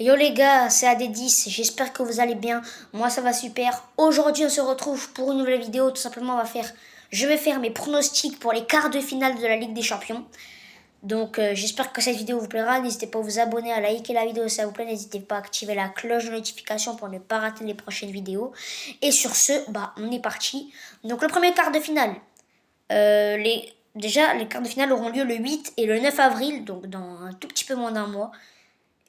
Yo les gars, c'est AD10, j'espère que vous allez bien, moi ça va super. Aujourd'hui on se retrouve pour une nouvelle vidéo, tout simplement je vais faire mes pronostics pour les quarts de finale de la Ligue des Champions. Donc j'espère que cette vidéo vous plaira, n'hésitez pas à vous abonner, à liker la vidéo si ça vous plaît, n'hésitez pas à activer la cloche de notification pour ne pas rater les prochaines vidéos. Et sur ce, on est parti. Donc le premier quart de finale, déjà les quarts de finale auront lieu le 8 et le 9 avril, donc dans un tout petit peu moins d'un mois.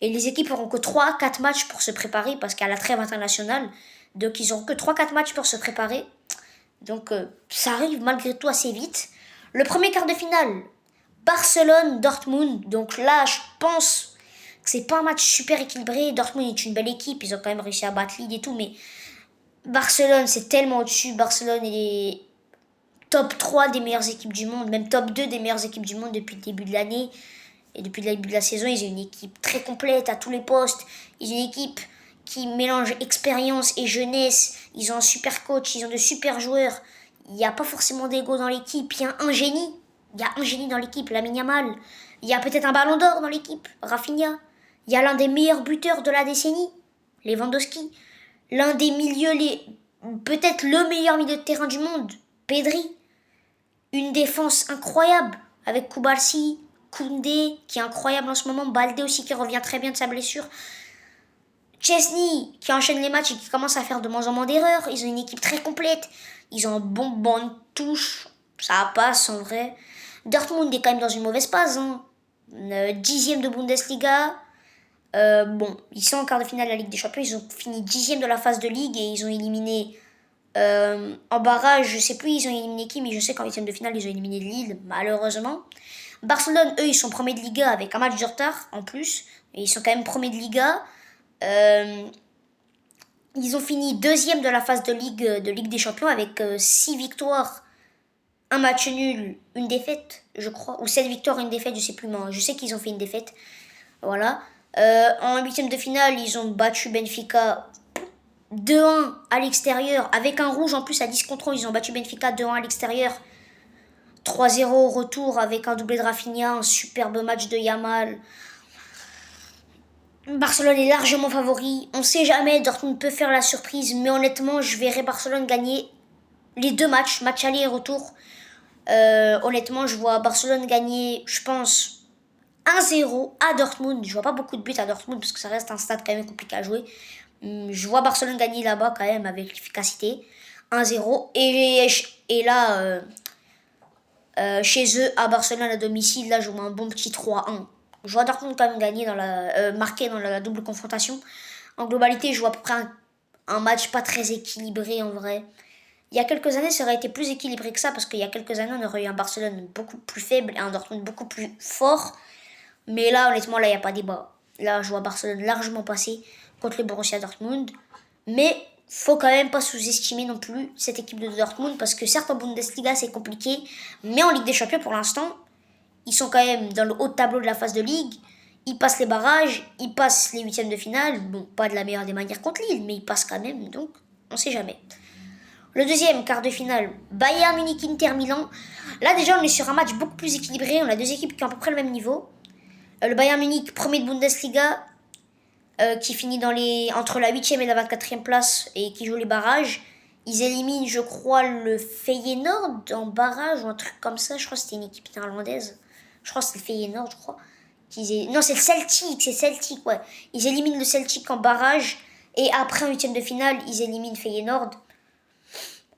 Et les équipes n'auront que 3-4 matchs pour se préparer parce qu'à la trêve internationale, donc ils n'auront que 3-4 matchs pour se préparer. Donc ça arrive malgré tout assez vite. Le premier quart de finale, Barcelone-Dortmund. Donc là, je pense que c'est pas un match super équilibré. Dortmund est une belle équipe, ils ont quand même réussi à battre Lille et tout, mais Barcelone, c'est tellement au-dessus. Barcelone est top 3 des meilleures équipes du monde, même top 2 des meilleures équipes du monde depuis le début de l'année. Et depuis le début de la saison, ils ont une équipe très complète à tous les postes. Ils ont une équipe qui mélange expérience et jeunesse. Ils ont un super coach, ils ont de super joueurs. Il n'y a pas forcément d'ego dans l'équipe. Il y a un génie. Il y a un génie dans l'équipe, Lamine Yamal. Il y a peut-être un ballon d'or dans l'équipe, Rafinha. Il y a l'un des meilleurs buteurs de la décennie, Lewandowski. L'un des milieux, peut-être le meilleur milieu de terrain du monde, Pedri. Une défense incroyable avec Koubarsi, Koundé qui est incroyable en ce moment, Baldé aussi qui revient très bien de sa blessure, Chesney qui enchaîne les matchs et qui commence à faire de moins en moins d'erreurs. Ils ont une équipe très complète, ils ont un bon banc de touche, ça passe en vrai. Dortmund est quand même dans une mauvaise passe, hein. 10e de Bundesliga. Ils sont en quart de finale de la Ligue des Champions, ils ont fini 10e de la phase de Ligue et ils ont éliminé en barrage, je sais plus, ils ont éliminé qui, mais je sais qu'en 8e de finale, ils ont éliminé Lille, malheureusement. Barcelone, eux, ils sont premiers de Liga avec un match de retard en plus. Et ils sont quand même premiers de Liga. Euh, Ils ont fini deuxième de la phase de Ligue des Champions avec 6 victoires, un match nul, une défaite, je crois. Ou 7 victoires, une défaite, je sais plus, mais je sais qu'ils ont fait une défaite. Voilà. En huitième de finale, ils ont battu Benfica 2-1 à l'extérieur, avec un rouge en plus à 10 contre 11. Ils ont battu Benfica 2-1 à l'extérieur. 3-0 au retour avec un doublé de Rafinha, un superbe match de Yamal. Barcelone est largement favori. On sait jamais, Dortmund peut faire la surprise, mais honnêtement, je verrais Barcelone gagner les deux matchs, match aller et retour. Honnêtement, je vois Barcelone gagner, je pense, 1-0 à Dortmund. Je vois pas beaucoup de buts à Dortmund parce que ça reste un stade quand même compliqué à jouer. Je vois Barcelone gagner là-bas quand même avec l'efficacité. 1-0. Et là, chez eux, à Barcelone à domicile, là, je vois un bon petit 3-1. Je vois Dortmund quand même gagner marquer dans la double confrontation. En globalité, je vois à peu près un match pas très équilibré en vrai. Il y a quelques années, ça aurait été plus équilibré que ça parce qu'il y a quelques années, on aurait eu un Barcelone beaucoup plus faible et un Dortmund beaucoup plus fort. Mais là, honnêtement, là, il n'y a pas débat. Là, je vois Barcelone largement passer contre le Borussia Dortmund. Mais faut quand même pas sous-estimer non plus cette équipe de Dortmund parce que certes en Bundesliga c'est compliqué, mais en Ligue des Champions pour l'instant, ils sont quand même dans le haut de tableau de la phase de Ligue. Ils passent les barrages, ils passent les huitièmes de finale. Bon, pas de la meilleure des manières contre Lille, mais ils passent quand même, donc on sait jamais. Le deuxième quart de finale, Bayern Munich-Inter Milan. Là déjà on est sur un match beaucoup plus équilibré, on a deux équipes qui ont à peu près le même niveau. Le Bayern Munich, premier de Bundesliga, qui finit entre la 8e et la 24e place et qui joue les barrages. Ils éliminent, je crois, le Feyenoord en barrage ou un truc comme ça. Je crois que c'était une équipe néerlandaise. Je crois que c'est le Feyenoord, je crois. Non, c'est Celtic, ouais. Ils éliminent le Celtic en barrage et après, en 8e de finale, ils éliminent Feyenoord.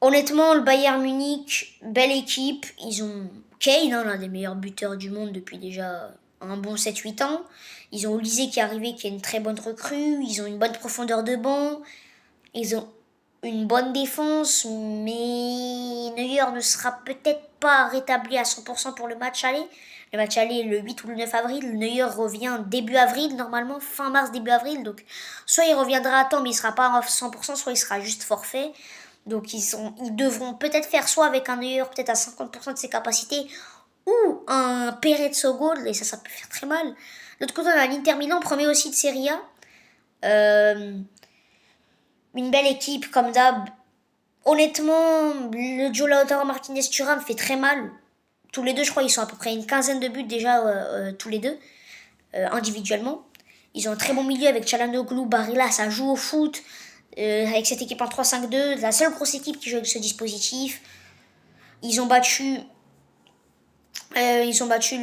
Honnêtement, le Bayern Munich, belle équipe. Ils ont Kane, l'un des meilleurs buteurs du monde depuis déjà un bon 7-8 ans. Ils ont Olysée qui est arrivé, qui est une très bonne recrue. Ils ont une bonne profondeur de banc. Ils ont une bonne défense, mais Neuer ne sera peut-être pas rétabli à 100% pour le match aller. Le match aller est le 8 ou le 9 avril. Neuer revient début avril, normalement, fin mars, début avril. Donc, soit il reviendra à temps, mais il ne sera pas à 100%, soit il sera juste forfait. Donc ils devront peut-être faire soit avec un Neuer peut-être à 50% de ses capacités ou un Pérez Sogol, et ça peut faire très mal. De l'autre côté, on a l'Inter Milan, premier aussi de Serie A. Une belle équipe comme d'hab. Honnêtement, le duo Lautaro Martinez-Thuram fait très mal. Tous les deux, je crois, ils sont à peu près une quinzaine de buts déjà, tous les deux, individuellement. Ils ont un très bon milieu avec Çalhanoğlu, Barilla, ça joue au foot. Avec cette équipe en 3-5-2, la seule grosse équipe qui joue avec ce dispositif. Ils ont battu ils ont battu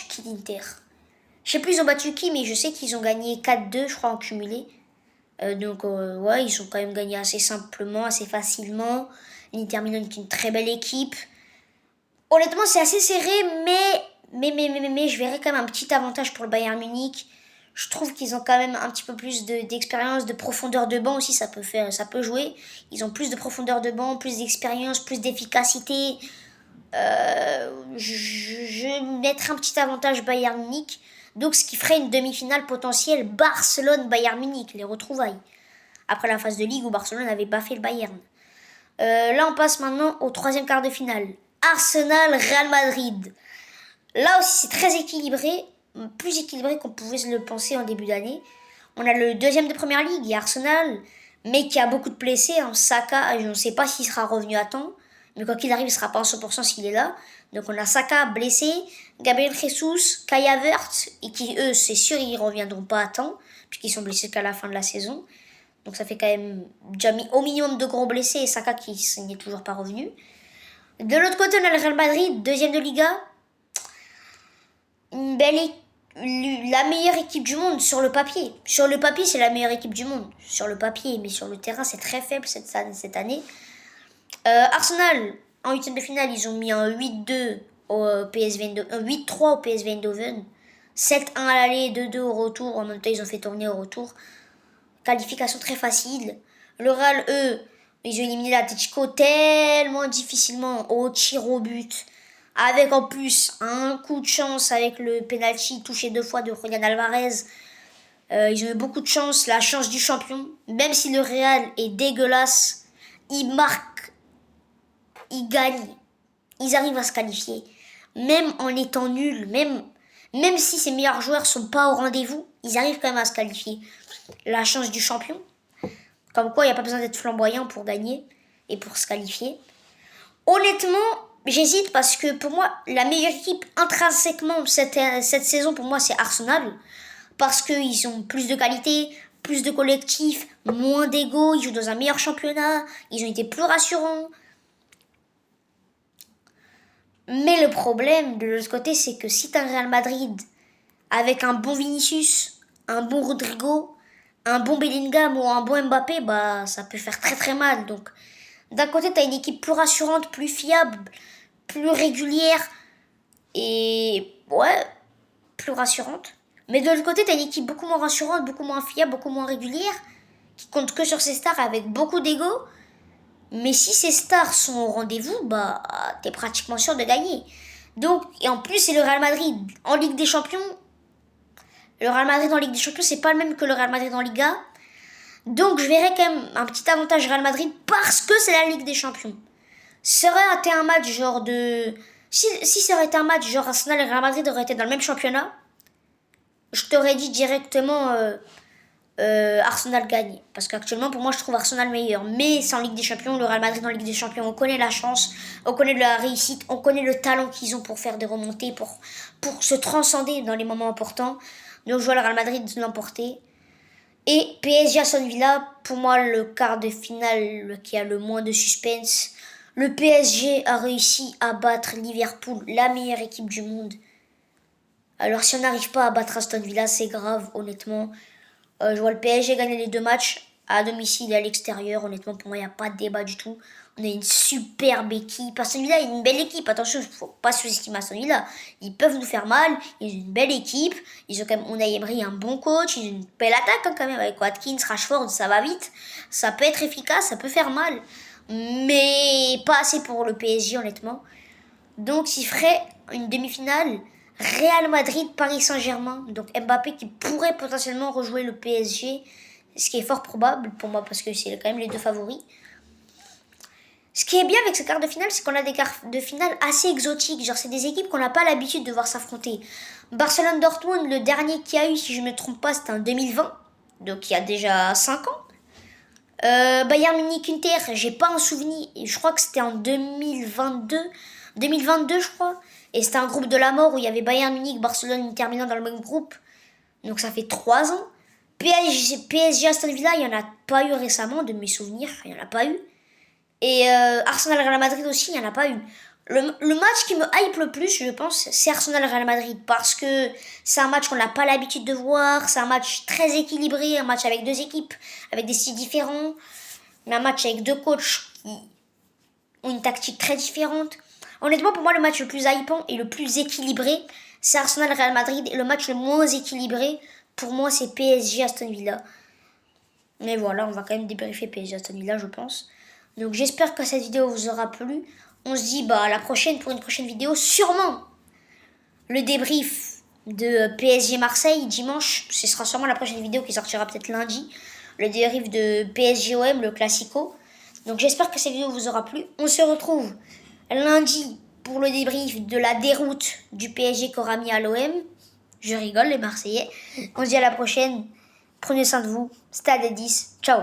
qui l'Inter? Je sais plus ils ont battu qui, mais je sais qu'ils ont gagné 4-2, je crois, en cumulé. Donc ouais, ils ont quand même gagné assez simplement, assez facilement. L'Inter Milan est une très belle équipe. Honnêtement, c'est assez serré, mais je verrais quand même un petit avantage pour le Bayern Munich. Je trouve qu'ils ont quand même un petit peu plus d'expérience, de profondeur de banc aussi, ça peut jouer. Ils ont plus de profondeur de banc, plus d'expérience, plus d'efficacité. Je vais mettre un petit avantage Bayern Munich. Donc ce qui ferait une demi-finale potentielle Barcelone-Bayern Munich, les retrouvailles. Après la phase de Ligue où Barcelone n'avait pas fait le Bayern. Là on passe maintenant au troisième quart de finale. Arsenal-Real Madrid. Là aussi c'est très équilibré. Plus équilibré qu'on pouvait le penser en début d'année. On a le deuxième de première ligue, et Arsenal, mais qui a beaucoup de blessés. Saka, je ne sais pas s'il sera revenu à temps. Mais quoi qu'il arrive, il ne sera pas en 100% s'il est là. Donc on a Saka blessé, Gabriel Jesus, Kai Havertz, et qui eux, c'est sûr, ils ne reviendront pas à temps, puisqu'ils sont blessés qu'à la fin de la saison. Donc ça fait quand même déjà au minimum de gros blessés, et Saka qui n'est toujours pas revenu. De l'autre côté, on a le Real Madrid, deuxième de Liga. La meilleure équipe du monde sur le papier. Sur le papier, c'est la meilleure équipe du monde. Sur le papier, mais sur le terrain, c'est très faible cette année. Arsenal, en huitième de finale, ils ont mis un 8-2 au PSV, 8-3 au PSV Eindhoven, 7-1 à l'aller, 2-2 au retour. En même temps, ils ont fait tourner au retour. Qualification très facile. Le Real, eux, ils ont éliminé l'Atlético tellement difficilement au tir au but. Avec en plus un coup de chance avec le penalty touché 2 fois de Julián Alvarez. Ils ont eu beaucoup de chance, la chance du champion. Même si le Real est dégueulasse, ils marquent, ils gagnent, ils arrivent à se qualifier. Même en étant nuls, même si ses meilleurs joueurs sont pas au rendez-vous, ils arrivent quand même à se qualifier. La chance du champion. Comme quoi, il n'y a pas besoin d'être flamboyant pour gagner et pour se qualifier. Honnêtement, j'hésite parce que pour moi, la meilleure équipe intrinsèquement cette saison, pour moi, c'est Arsenal. Parce qu'ils ont plus de qualité, plus de collectif, moins d'ego, ils jouent dans un meilleur championnat, ils ont été plus rassurants. Mais le problème, de l'autre côté, c'est que si t'as un Real Madrid avec un bon Vinicius, un bon Rodrigo, un bon Bellingham ou un bon Mbappé, bah ça peut faire très très mal. Donc d'un côté, t'as une équipe plus rassurante, plus fiable, plus régulière et ouais, plus rassurante. Mais de l'autre côté, t'as une équipe beaucoup moins rassurante, beaucoup moins fiable, beaucoup moins régulière, qui compte que sur ses stars avec beaucoup d'ego. Mais si ces stars sont au rendez-vous, bah t'es pratiquement sûr de gagner. Donc, et en plus, c'est le Real Madrid en Ligue des Champions. Le Real Madrid en Ligue des Champions, c'est pas le même que le Real Madrid en Liga. Donc, je verrais quand même un petit avantage Real Madrid parce que c'est la Ligue des Champions. Ça aurait été un match genre de... Si ça aurait été un match genre Arsenal et Real Madrid auraient été dans le même championnat, je t'aurais dit directement Arsenal gagne. Parce qu'actuellement, pour moi, je trouve Arsenal meilleur. Mais c'est en Ligue des Champions, le Real Madrid en Ligue des Champions, on connaît la chance, on connaît la réussite, on connaît le talent qu'ils ont pour faire des remontées, pour se transcender dans les moments importants. Donc, je vois le Real Madrid l'emporter. Et PSG Aston Villa, pour moi, le quart de finale qui a le moins de suspense. Le PSG a réussi à battre Liverpool, la meilleure équipe du monde. Alors, si on n'arrive pas à battre Aston Villa, c'est grave, honnêtement. Je vois le PSG gagner les 2 matchs à domicile et à l'extérieur. Honnêtement, pour moi, il n'y a pas de débat du tout. On a une superbe équipe. Aston Villa est une belle équipe. Attention, il ne faut pas sous-estimer Aston Villa. Ils peuvent nous faire mal. Ils ont une belle équipe. Ils ont quand même Unai Emery, un bon coach. Ils ont une belle attaque quand même avec Watkins, Rashford. Ça va vite. Ça peut être efficace. Ça peut faire mal. Mais pas assez pour le PSG, honnêtement. Donc, il ferait une demi-finale Real Madrid, Paris Saint-Germain. Donc Mbappé qui pourrait potentiellement rejouer le PSG. Ce qui est fort probable pour moi parce que c'est quand même les 2 favoris. Ce qui est bien avec ce quart de finale, c'est qu'on a des quarts de finale assez exotiques. Genre, c'est des équipes qu'on n'a pas l'habitude de voir s'affronter. Barcelone-Dortmund, le dernier qu'il y a eu, si je ne me trompe pas, c'était en 2020. Donc il y a déjà 5 ans. Bayern Munich-Inter, j'ai pas un souvenir. Je crois que c'était en 2022. 2022, je crois. Et c'était un groupe de la mort où il y avait Bayern Munich, Barcelone, Inter Milan dans le même groupe. Donc ça fait 3 ans. PSG Aston Villa, il n'y en a pas eu récemment, de mes souvenirs, il n'y en a pas eu. Et Arsenal Real Madrid aussi, il n'y en a pas eu. Le match qui me hype le plus, je pense, c'est Arsenal Real Madrid. Parce que c'est un match qu'on n'a pas l'habitude de voir. C'est un match très équilibré, un match avec deux équipes, avec des styles différents. Mais un match avec deux coachs qui ont une tactique très différente. Honnêtement, pour moi, le match le plus hypant et le plus équilibré, c'est Arsenal Real Madrid. Et le match le moins équilibré, pour moi, c'est PSG Aston Villa. Mais voilà, on va quand même débriefer PSG Aston Villa, je pense. Donc j'espère que cette vidéo vous aura plu. On se dit à la prochaine pour une prochaine vidéo. Sûrement le débrief de PSG Marseille dimanche. Ce sera sûrement la prochaine vidéo qui sortira peut-être lundi. Le débrief de PSG OM, le Classico. Donc j'espère que cette vidéo vous aura plu. On se retrouve lundi pour le débrief de la déroute du PSG qu'aura mis à l'OM. Je rigole les Marseillais. On se dit à la prochaine. Prenez soin de vous. Stade 10. Ciao.